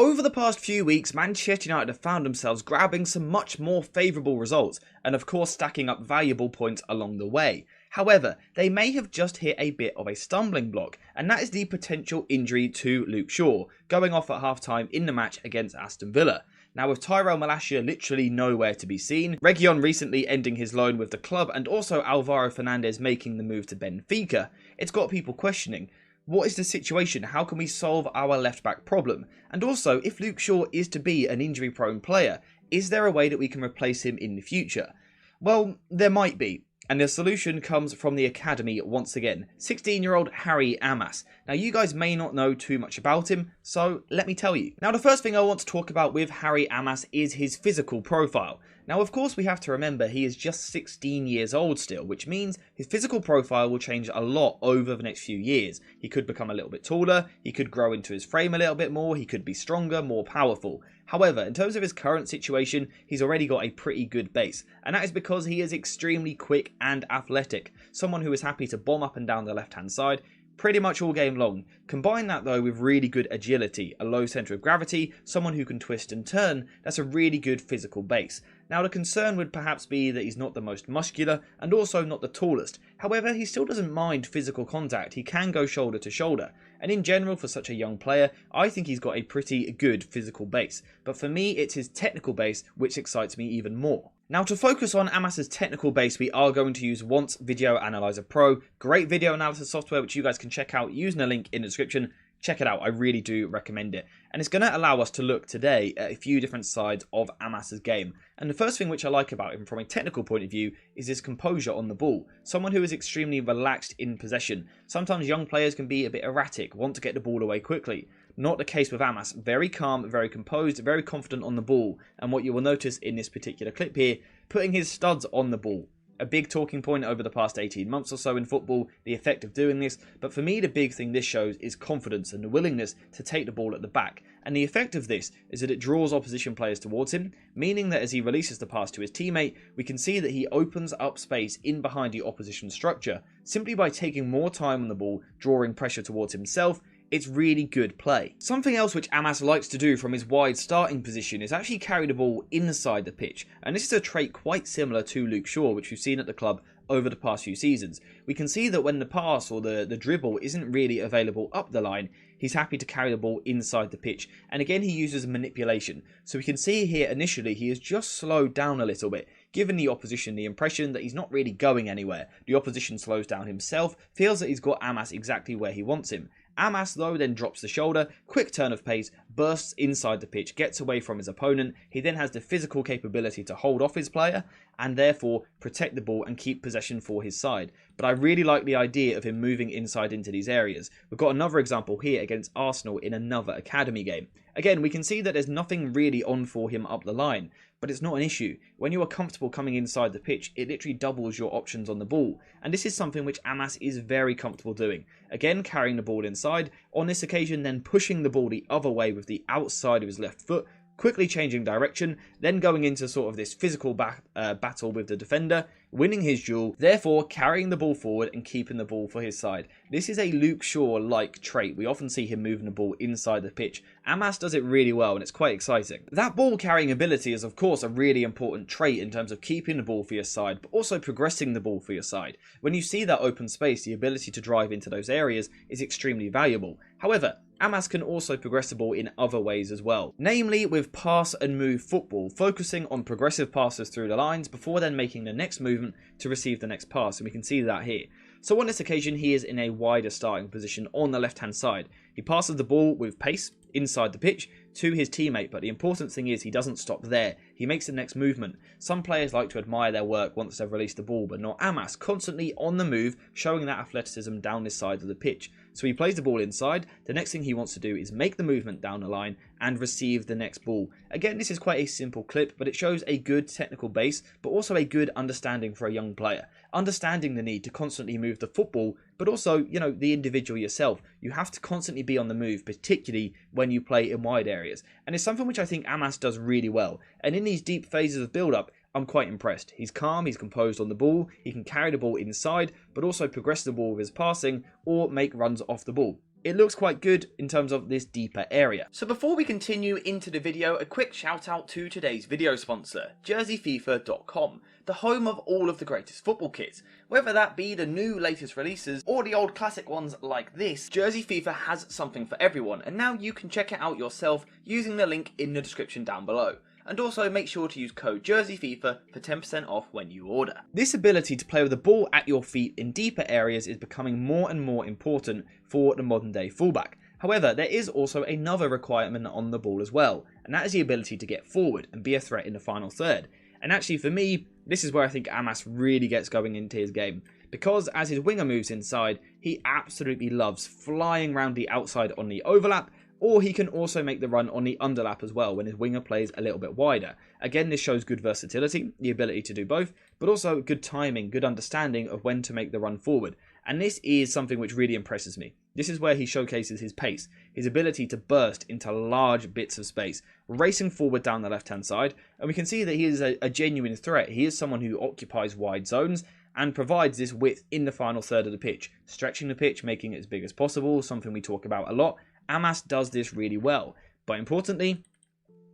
over the past few weeks, Manchester United have found themselves grabbing some much more favourable results, and of course stacking up valuable points along the way. However, they may have just hit a bit of a stumbling block, and that is the potential injury to Luke Shaw, going off at half-time in the match against Aston Villa. Now, with Tyrell Malacia literally nowhere to be seen, Reguilon recently ending his loan with the club, and also Alvaro Fernandez making the move to Benfica, it's got people questioning, what is the situation? How can we solve our left-back problem? And also, if Luke Shaw is to be an injury-prone player, is there a way that we can replace him in the future? Well, there might be. And the solution comes from the academy once again, 16-year-old Harry Amass. Now, you guys may not know too much about him, so let me tell you. Now, the first thing I want to talk about with Harry Amass is his physical profile. Now, of course, we have to remember he is just 16 years old still, which means his physical profile will change a lot over the next few years. He could become a little bit taller, he could grow into his frame a little bit more, he could be stronger, more powerful. However, in terms of his current situation, he's already got a pretty good base, and that is because he is extremely quick and athletic, someone who is happy to bomb up and down the left-hand side, pretty much all game long. Combine that though with really good agility, a low centre of gravity, someone who can twist and turn, that's a really good physical base. Now, the concern would perhaps be that he's not the most muscular and also not the tallest. However, he still doesn't mind physical contact, he can go shoulder to shoulder. And in general, for such a young player, I think he's got a pretty good physical base. But for me, it's his technical base which excites me even more. Now, to focus on Amass's technical base, we are going to use Want's Video Analyzer Pro. Great video analysis software which you guys can check out using the link in the description. Check it out, I really do recommend it. And it's going to allow us to look today at a few different sides of Amass's game. And the first thing which I like about him from a technical point of view is his composure on the ball. Someone who is extremely relaxed in possession. Sometimes young players can be a bit erratic, want to get the ball away quickly. Not the case with Amass. Very calm, very composed, very confident on the ball. And what you will notice in this particular clip here, putting his studs on the ball. A big talking point over the past 18 months or so in football, the effect of doing this, but for me the big thing this shows is confidence and the willingness to take the ball at the back, and the effect of this is that it draws opposition players towards him, meaning that as he releases the pass to his teammate, we can see that he opens up space in behind the opposition structure, simply by taking more time on the ball, drawing pressure towards himself. It's really good play. Something else which Amass likes to do from his wide starting position is actually carry the ball inside the pitch, and this is a trait quite similar to Luke Shaw, which we've seen at the club over the past few seasons. We can see that when the pass or the dribble isn't really available up the line, he's happy to carry the ball inside the pitch, and again he uses manipulation. So we can see here initially he is just slowed down a little bit, giving the opposition the impression that he's not really going anywhere. The opposition slows down himself, feels that he's got Amass exactly where he wants him. Amass though then drops the shoulder, quick turn of pace, bursts inside the pitch, gets away from his opponent. He then has the physical capability to hold off his player and therefore protect the ball and keep possession for his side. But I really like the idea of him moving inside into these areas. We've got another example here against Arsenal in another academy game. Again, we can see that there's nothing really on for him up the line, but it's not an issue. When you are comfortable coming inside the pitch, it literally doubles your options on the ball, and this is something which Amass is very comfortable doing. Again, carrying the ball inside, on this occasion then pushing the ball the other way with the outside of his left foot, quickly changing direction, then going into sort of this physical battle with the defender, winning his duel, therefore carrying the ball forward and keeping the ball for his side. This is a Luke Shaw-like trait. We often see him moving the ball inside the pitch. Amass does it really well and it's quite exciting. That ball carrying ability is of course a really important trait in terms of keeping the ball for your side, but also progressing the ball for your side. When you see that open space, the ability to drive into those areas is extremely valuable. However, Amass can also progress the ball in other ways as well, namely with pass and move football, focusing on progressive passes through the lines before then making the next movement to receive the next pass, and we can see that here. So on this occasion he is in a wider starting position on the left hand side. He passes the ball with pace inside the pitch to his teammate, but the important thing is he doesn't stop there. He makes the next movement. Some players like to admire their work once they've released the ball, but not Amass, constantly on the move, showing that athleticism down this side of the pitch. So he plays the ball inside. The next thing he wants to do is make the movement down the line and receive the next ball. Again, this is quite a simple clip, but it shows a good technical base, but also a good understanding for a young player. Understanding the need to constantly move the football, but also, you know, the individual yourself. You have to constantly be on the move, particularly when you play in wide areas. And it's something which I think Amass does really well. And in these deep phases of build-up, I'm quite impressed. He's calm, he's composed on the ball, he can carry the ball inside, but also progress the ball with his passing or make runs off the ball. it looks quite good in terms of this deeper area. So before we continue into the video, a quick shout out to today's video sponsor, jerseyfifa.com, the home of all of the greatest football kits. Whether that be the new latest releases or the old classic ones like this, Jersey FIFA has something for everyone, and now you can check it out yourself using the link in the description down below. And also make sure to use code JerseyFIFA for 10% off when you order. This ability to play with the ball at your feet in deeper areas is becoming more and more important for the modern day fullback. However, there is also another requirement on the ball as well, and that is the ability to get forward and be a threat in the final third. And actually for me, this is where I think Amass really gets going into his game, because as his winger moves inside, he absolutely loves flying around the outside on the overlap, or he can also make the run on the underlap as well when his winger plays a little bit wider. Again, this shows good versatility, the ability to do both, but also good timing, good understanding of when to make the run forward. And this is something which really impresses me. This is where he showcases his pace, his ability to burst into large bits of space, racing forward down the left-hand side, and we can see that he is a genuine threat. He is someone who occupies wide zones and provides this width in the final third of the pitch, stretching the pitch, making it as big as possible, something we talk about a lot. Amass does this really well, but importantly,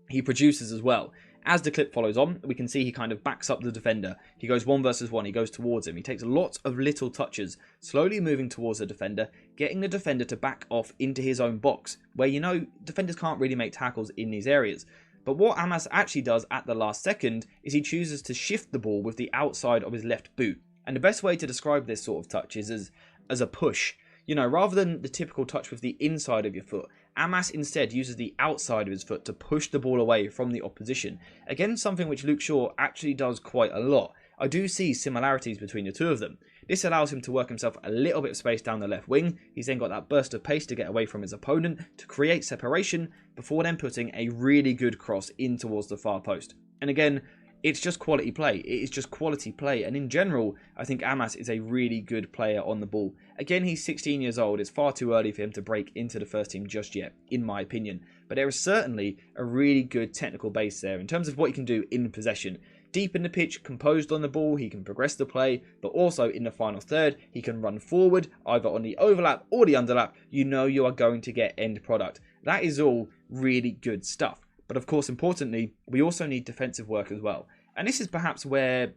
he produces as well. As the clip follows on, we can see he kind of backs up the defender. He goes 1 versus 1, he goes towards him. He takes lots of little touches, slowly moving towards the defender, getting the defender to back off into his own box, where you know defenders can't really make tackles in these areas. But what Amass actually does at the last second is he chooses to shift the ball with the outside of his left boot. And the best way to describe this sort of touch is as a push. You know, rather than the typical touch with the inside of your foot, Amass instead uses the outside of his foot to push the ball away from the opposition. Again, something which Luke Shaw actually does quite a lot. I do see similarities between the two of them. This allows him to work himself a little bit of space down the left wing. He's then got that burst of pace to get away from his opponent, to create separation, before then putting a really good cross in towards the far post. And again, it's just quality play. It is just quality play. And in general, I think Amass is a really good player on the ball. Again, he's 16 years old. It's far too early for him to break into the first team just yet, in my opinion. But there is certainly a really good technical base there in terms of what he can do in possession. Deep in the pitch, composed on the ball, he can progress the play, but also in the final third, he can run forward, either on the overlap or the underlap. You know you are going to get end product. That is all really good stuff. But of course, importantly, we also need defensive work as well. And this is perhaps where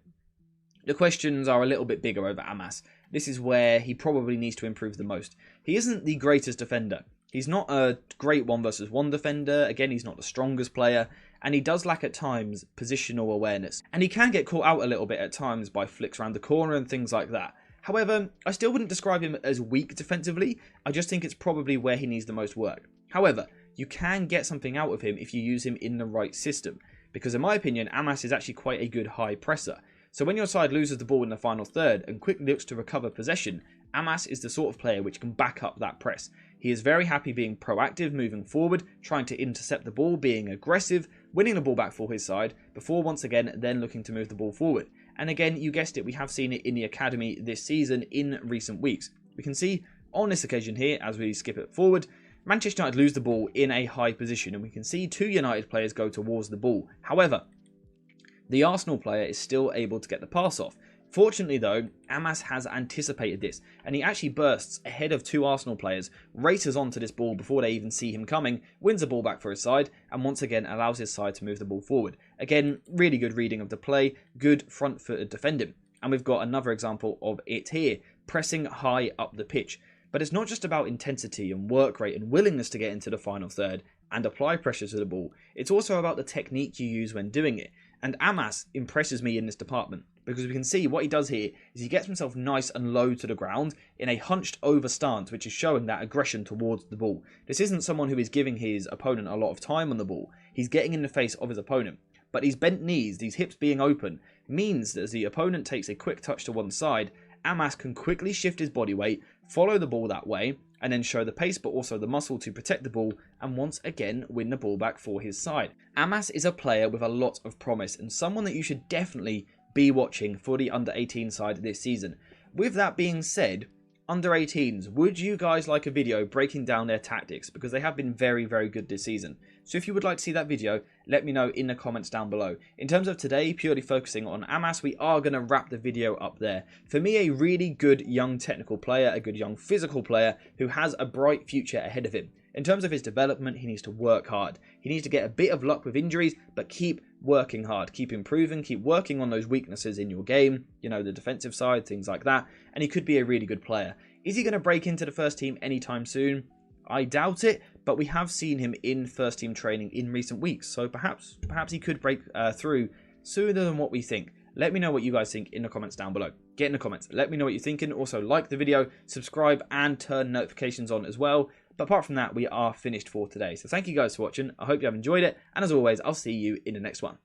the questions are a little bit bigger over Amass. This is where he probably needs to improve the most. He isn't the greatest defender. He's not a great 1 versus 1 defender. Again, he's not the strongest player. And he does lack at times positional awareness. And he can get caught out a little bit at times by flicks around the corner and things like that. However, I still wouldn't describe him as weak defensively. I just think it's probably where he needs the most work. However, you can get something out of him if you use him in the right system. Because in my opinion, Amass is actually quite a good high presser. So when your side loses the ball in the final third and quickly looks to recover possession, Amass is the sort of player which can back up that press. He is very happy being proactive, moving forward, trying to intercept the ball, being aggressive, winning the ball back for his side, before once again then looking to move the ball forward. And again, you guessed it, we have seen it in the academy this season in recent weeks. We can see on this occasion here, as we skip it forward, Manchester United lose the ball in a high position, and we can see 2 United players go towards the ball. However, the Arsenal player is still able to get the pass off. Fortunately though, Amass has anticipated this, and he actually bursts ahead of 2 Arsenal players, races onto this ball before they even see him coming, wins the ball back for his side, and once again allows his side to move the ball forward. Again, really good reading of the play, good front-footed defending. And we've got another example of it here, pressing high up the pitch. But it's not just about intensity and work rate and willingness to get into the final third and apply pressure to the ball. It's also about the technique you use when doing it. And Amass impresses me in this department, because we can see what he does here is he gets himself nice and low to the ground in a hunched over stance, which is showing that aggression towards the ball. This isn't someone who is giving his opponent a lot of time on the ball. He's getting in the face of his opponent. But these bent knees, these hips being open, means that as the opponent takes a quick touch to one side, Amass can quickly shift his body weight, follow the ball that way, and then show the pace but also the muscle to protect the ball and once again win the ball back for his side. Amass is a player with a lot of promise and someone that you should definitely be watching for the under-18 side this season. With that being said, under-18s, would you guys like a video breaking down their tactics? Because they have been very, very good this season. So if you would like to see that video, let me know in the comments down below. In terms of today, purely focusing on Amass, we are going to wrap the video up there. For me, a really good young technical player, a good young physical player who has a bright future ahead of him. In terms of his development, he needs to work hard. He needs to get a bit of luck with injuries, but keep working hard, keep improving, keep working on those weaknesses in your game, you know, the defensive side, things like that, and he could be a really good player. Is he going to break into the first team anytime soon? I doubt it, but we have seen him in first team training in recent weeks, so perhaps he could break through sooner than what we think. Let me know what you guys think in the comments down below. Get in the comments, let me know what you're thinking. Also, like the video, subscribe, and turn notifications on as well. But apart from that, we are finished for today. So thank you guys for watching. I hope you have enjoyed it. And as always, I'll see you in the next one.